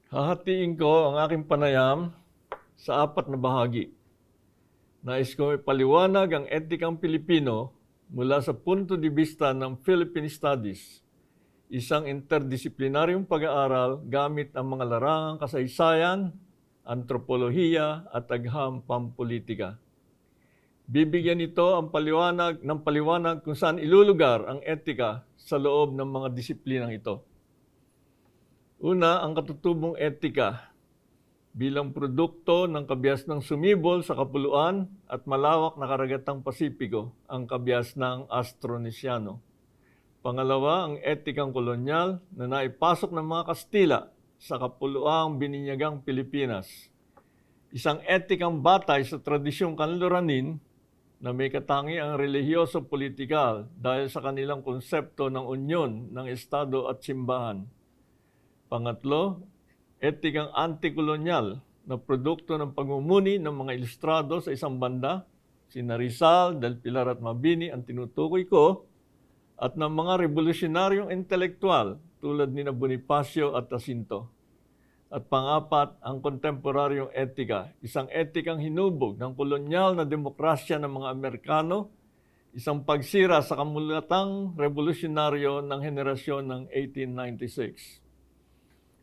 Hahatiin ko ang aking panayam sa apat na bahagi. Nais ko ipaliwanag ang etikang Pilipino mula sa punto de vista ng Philippine Studies, isang interdisiplinaryong pag-aaral gamit ang mga larangang kasaysayan, antropolohiya at agham pampolitika. Bibigyan ito ang paliwanag kung saan ilulugar ang etika sa loob ng mga disiplinang ito. Una, ang katutubong etika bilang produkto ng kabias ng sumibol sa kapuluan at malawak na karagatang Pasipiko, ang kabias ng Austronesiano. Pangalawa, ang etikang kolonyal na naipasok ng mga Kastila sa kapuluang bininyagang Pilipinas. Isang etikang batay sa tradisyong kanluranin na may katangiang relihiyoso-politikal dahil sa kanilang konsepto ng unyon ng Estado at simbahan. Pangatlo, etikang anti-kolonyal na produkto ng pagmumuni ng mga ilustrado sa isang banda, sina Rizal, Del Pilar at Mabini ang tinutukoy ko, at ng mga revolusyonaryong intelektual tulad ni Bonifacio at Jacinto. At pangapat, ang kontemporaryong etika, isang etikang hinubog ng kolonyal na demokrasya ng mga Amerikano, isang pagsira sa kamulatang revolusyonaryo ng henerasyon ng 1896.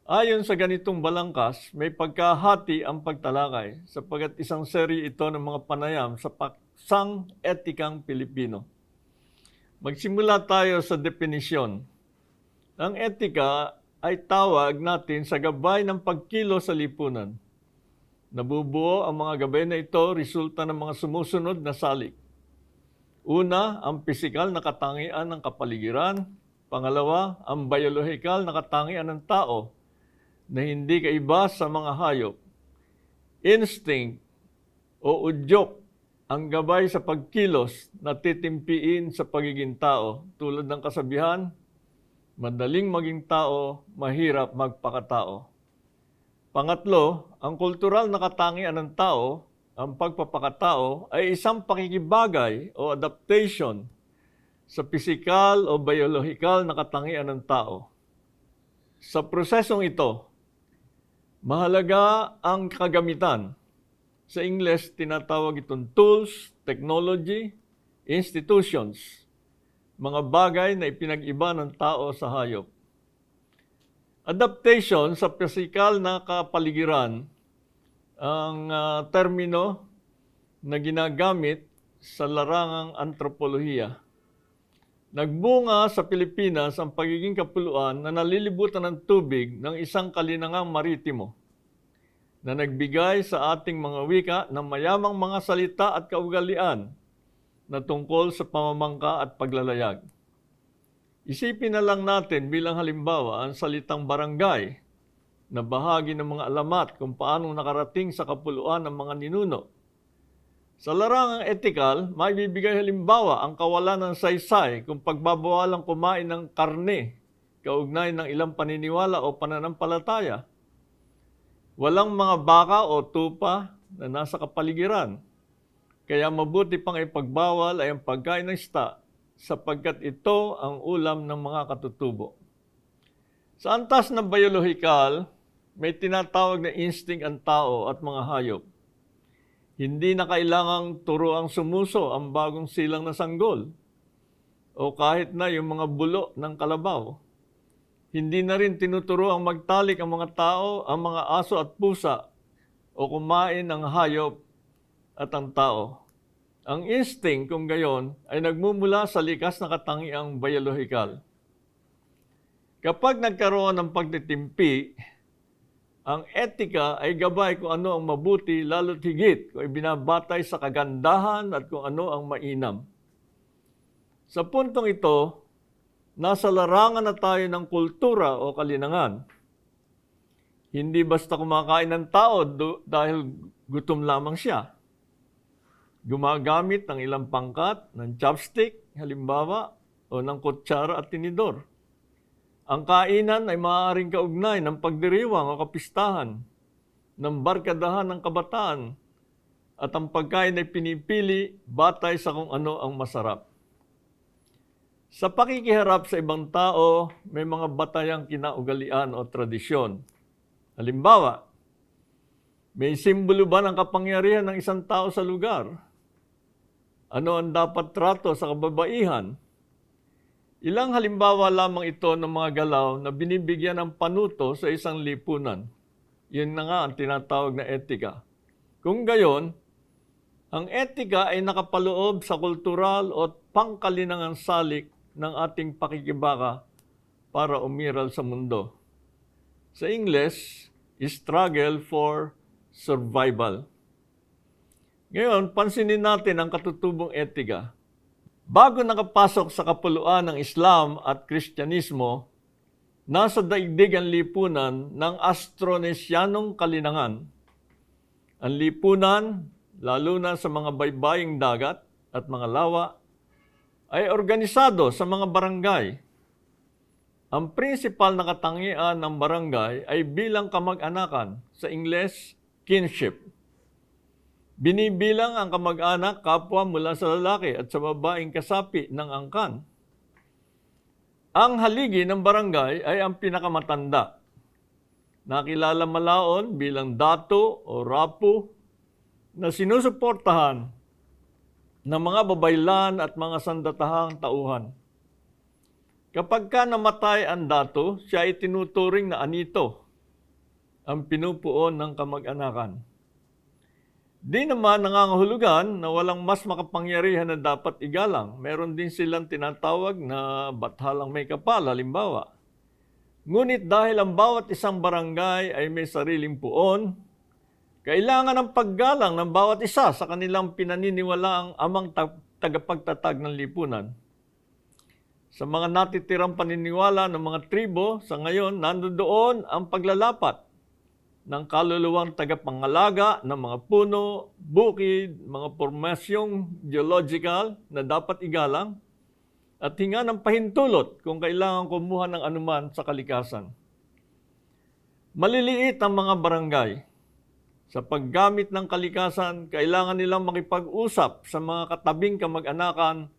Ayon sa ganitong balangkas, may pagkahati ang pagtalakay sapagkat isang serye ito ng mga panayam sa paksang etikang Pilipino. Magsimula tayo sa definisyon. Ang etika ay tawag natin sa gabay ng pagkilos sa lipunan. Nabubuo ang mga gabay na ito resulta ng mga sumusunod na salik. Una, ang pisikal na katangian ng kapaligiran. Pangalawa, ang biolohikal na katangian ng tao na hindi kaiba sa mga hayop. Instinct o udyok ang gabay sa pagkilos na titimpiin sa pagiging tao tulad ng kasabihan, madaling maging tao, mahirap magpakatao. Pangatlo, ang kultural na katangian ng tao, ang pagpapakatao, ay isang pakikibagay o adaptation sa pisikal o biolohikal na katangian ng tao. Sa prosesong ito, mahalaga ang kagamitan. Sa English, tinatawag itong tools, technology, institutions, mga bagay na ipinag-iba ng tao sa hayop. Adaptation sa pisikal na kapaligiran, ang termino na ginagamit sa larangang antropolohiya. Nagbunga sa Pilipinas ang pagiging kapuluan na nalilibutan ng tubig ng isang kalinangang maritimo na nagbigay sa ating mga wika ng mayamang mga salita at kaugalian na tungkol sa pamamangka at paglalayag. Isipin na lang natin bilang halimbawa ang salitang barangay na bahagi ng mga alamat kung paano nakarating sa kapuluan ng mga ninuno. Sa larangang etikal, may bibigay halimbawa ang kawalan ng saysay kung pagbabawalang kumain ng karne, kaugnay ng ilang paniniwala o pananampalataya. Walang mga baka o tupa na nasa kapaligiran. Kaya mabuti pang ipagbawal ay ang pagkain ng isda sapagkat ito ang ulam ng mga katutubo. Sa antas ng biolohikal, may tinatawag na instinct ang tao at mga hayop. Hindi na kailangang turo ang sumuso ang bagong silang na sanggol o kahit na yung mga bulo ng kalabaw. Hindi na rin tinuturo ang magtalik ang mga tao, ang mga aso at pusa o kumain ng hayop at ang tao. Ang instinct, kung gayon, ay nagmumula sa likas na katangiang biolohikal. Kapag nagkaroon ng pagtitimpi, ang etika ay gabay kung ano ang mabuti lalo't higit kung ibinabatay sa kagandahan at kung ano ang mainam. Sa puntong ito, nasa larangan na tayo ng kultura o kalinangan. Hindi basta kumakain ng tao dahil gutom lamang siya. Gumagamit ng ilang pangkat, ng chopstick, halimbawa, o ng kutsara at tinidor. Ang kainan ay maaaring kaugnay ng pagdiriwang o kapistahan, ng barkadahan ng kabataan, at ang pagkain ay pinipili batay sa kung ano ang masarap. Sa pakikiharap sa ibang tao, may mga batayang kinaugalian o tradisyon. Halimbawa, may simbolo ba ng kapangyarihan ng isang tao sa lugar? Ano ang dapat trato sa kababaihan? Ilang halimbawa lamang ito ng mga galaw na binibigyan ng panuto sa isang lipunan. Yun na nga ang tinatawag na etika. Kung gayon, ang etika ay nakapaloob sa kultural o pangkalinangang salik ng ating pakikibaka para umiral sa mundo. Sa English, struggle for survival. Ngayon, pansinin natin ang katutubong etika. Bago nakapasok sa kapuluan ng Islam at Kristyanismo, nasa daigdig ang lipunan ng Astronesyanong kalinangan. Ang lipunan, lalo na sa mga baybaying dagat at mga lawa, ay organisado sa mga barangay. Ang prinsipal na katangian ng barangay ay bilang kamag-anakan, sa Ingles, kinship. Binibilang ang kamag-anak kapwa mula sa lalaki at sa babaeng kasapi ng angkan. Ang haligi ng barangay ay ang pinakamatanda. Nakilala malaon bilang dato o rapo na sinusuportahan ng mga babaylan at mga sandatahang tauhan. Kapag ka namatay ang dato, siya ay tinuturing na anito, ang pinupuon ng kamag-anakan. Di naman nangangahulugan na walang mas makapangyarihan na dapat igalang. Meron din silang tinatawag na bathalang may kapal, halimbawa. Ngunit dahil ang bawat isang barangay ay may sariling puon, kailangan ng paggalang ng bawat isa sa kanilang pinaniniwalaang amang tagapagtatag ng lipunan. Sa mga natitirang paniniwala ng mga tribo, sa ngayon, nandoon ang paglalapat ng kaluluwang tagapangalaga ng mga puno, bukid, mga formasyong geological na dapat igalang, at hinga ng pahintulot kung kailangan kumuha ng anuman sa kalikasan. Maliliit ang mga barangay. Sa paggamit ng kalikasan, kailangan nilang makipag-usap sa mga katabing kamag-anakan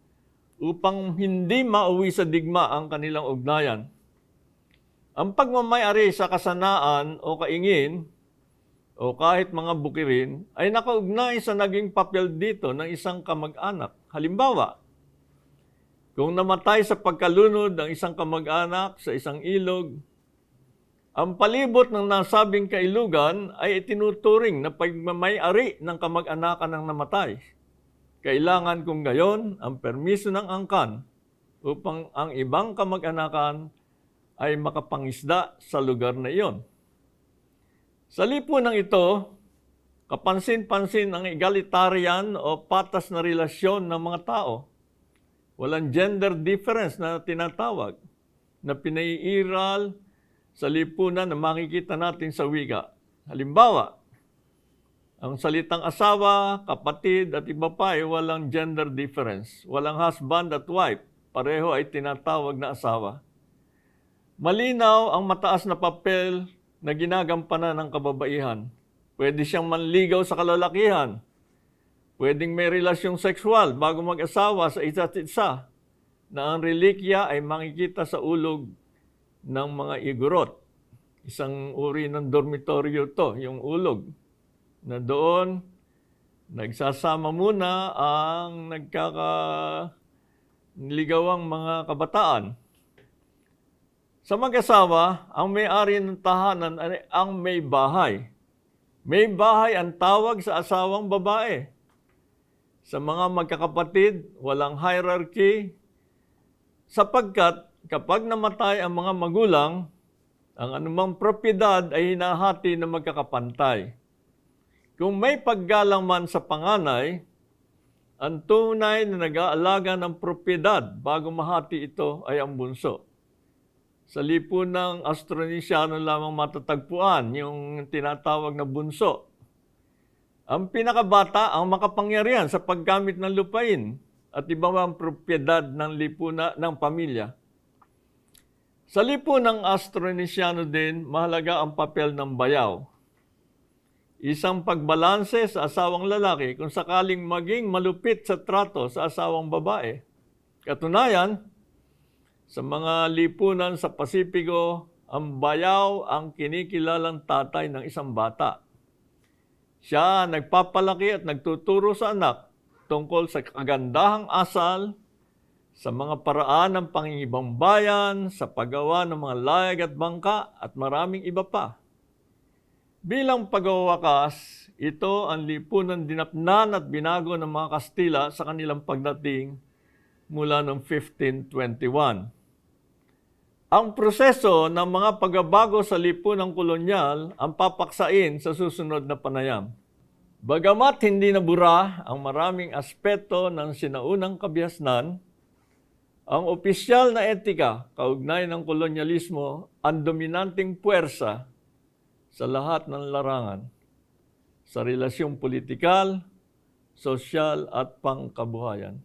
upang hindi mauwi sa digma ang kanilang ugnayan. Ang pagmamay-ari sa kasanaan o kaingin o kahit mga bukirin ay nakaugnay sa naging papel dito ng isang kamag-anak. Halimbawa, kung namatay sa pagkalunod ng isang kamag-anak sa isang ilog, ang palibot ng nasabing kailugan ay itinuturing na pagmamay-ari ng kamag-anakan ng namatay. Kailangan kung gayon ang permiso ng angkan upang ang ibang kamag-anakan ay makapangisda sa lugar na iyon. Sa lipunan ito, kapansin-pansin ang egalitarian o patas na relasyon ng mga tao. Walang gender difference na tinatawag, na pinaiiral sa lipunan na makikita natin sa wika. Halimbawa, ang salitang asawa, kapatid at iba pa ay walang gender difference. Walang husband at wife, pareho ay tinatawag na asawa. Malinaw ang mataas na papel na ginagampanan ng kababaihan. Pwede siyang manligaw sa kalalakihan. Pwedeng may relasyong sexual bago mag-asawa sa isa't isa, na ang relikya ay makikita sa ulog ng mga igorot. Isang uri ng dormitoryo to, yung ulog, na doon nagsasama muna ang nagkakaligawang mga kabataan. Sa mag-asawa, ang may-ari ng tahanan ay ang may bahay. May bahay ang tawag sa asawang babae. Sa mga magkakapatid, walang hierarchy, sapagkat kapag namatay ang mga magulang, ang anumang propiedad ay hinahati na magkakapantay. Kung may paggalang man sa panganay, ang tunay na nag-aalaga ng propiedad bago mahati ito ay ang bunso. Sa lipunang Astronesyano lamang matatagpuan yung tinatawag na bunso. Ang pinakabata ang makapangyarihan sa paggamit ng lupain at iba pang propiedad ng lipuna ng pamilya. Sa lipunang Astronesyano din, mahalaga ang papel ng bayaw. Isang pagbalanse sa asawang lalaki kung sakaling maging malupit sa trato sa asawang babae. Katunayan, sa mga lipunan sa Pasipiko, ang bayaw ang kinikilalang tatay ng isang bata. Siya nagpapalaki at nagtuturo sa anak tungkol sa kagandahang asal, sa mga paraan ng pangingibang bayan, sa paggawa ng mga layag at bangka at maraming iba pa. Bilang pagwawakas, ito ang lipunan dinapnan at binago ng mga Kastila sa kanilang pagdating mula noong 1521. Ang proseso ng mga pagbabago sa lipunang kolonyal ang papaksain sa susunod na panayam. Bagamat hindi nabura ang maraming aspeto ng sinaunang kabiasnan, ang opisyal na etika kaugnay ng kolonyalismo ang dominanteng puwersa sa lahat ng larangan, sa relasyong politikal, sosyal at pangkabuhayan.